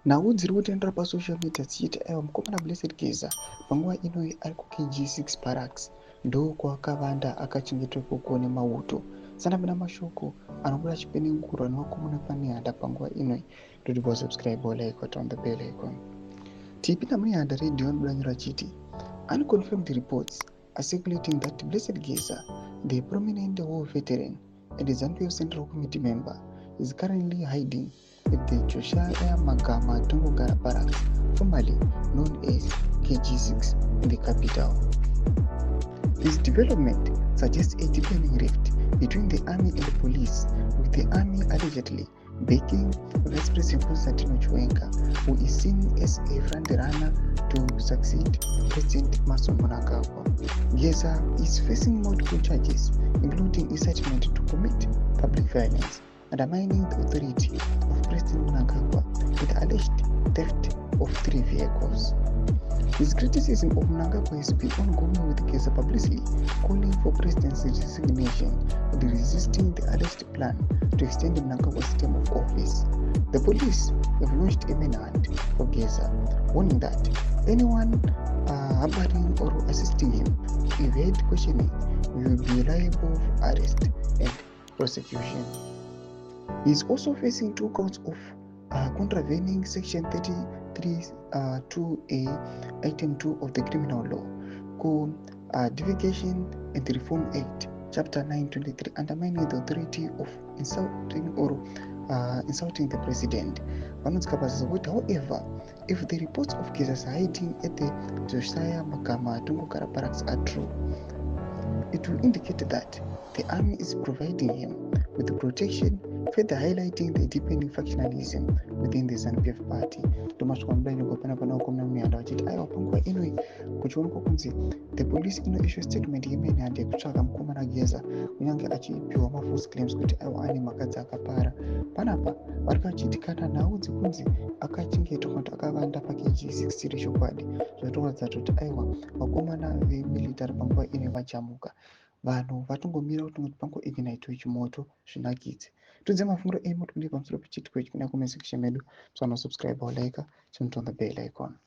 Nhau dziri kutendera pasocial media dzichiti aiwa mukomana Blessed Geza panguva inoyi ari kuKG6 Barracks ndo kwakavanda akachengetwa ikoko nemauto. Sanapina mashoko anobuda achipenengurwa nevakomana panihanda panguva inoyi. Ndoti subscribe like on the bell icon. Tipinda munihanda radio anobuda nyora achiti unconfirmed reports are circulating that Blessed Geza, the prominent war veteran and ZANU-PF Central Committee member, is currently hiding at the Josiah Magama Tongogara Barracks, formerly known as KG6, in the capital. This development suggests a deepening rift between the army and the police, with the army allegedly backing Vice President Constantino Chiwenga, who is seen as a front-runner to succeed President Emmerson Mnangagwa. Geza is facing multiple charges, including incitement to commit public violence, undermining the authority of President Mnangagwa with alleged theft of 3 vehicles. His criticism of Mnangagwa has been ongoing, with Geza publicly calling for President's resignation and resisting the alleged plan to extend Mnangagwa's term of office. The police have launched a manhunt for Geza, warning that anyone harboring or assisting him to evade questioning will be liable for arrest and prosecution. He is also facing 2 counts of contravening Section 33(2)(a), Item 2 of the Criminal Law, Codification and Reform Act, Chapter 923, undermining the authority of insulting the president. However, if the reports of Geza's hiding at the Josiah Magama Tongogara Barracks are true, it will indicate that the army is providing him with protection, further highlighting the deepening factionalism within the ZANU-PF party. The police issue statement yemenhanda yekutsvaga mukomana Geza kunyange achipiwa mafalse claims kuti aiwa ane mhaka dzakapara. Panapa vari vachiti kana nhau dzekunzi akachengetwa kuti akavanda paKG6 chiri chokwadi, zvatoratidza kuti aiwa vakomana vemilitary panguva ine vajamuka. Vanhu vatongomira kuti pango ignite chimoto zvinakidze. Tudze mafunguro enyu kuti pamusoro pechiitiko ichi kuna comment section medu. Subscribe or like, turn on the bell icon.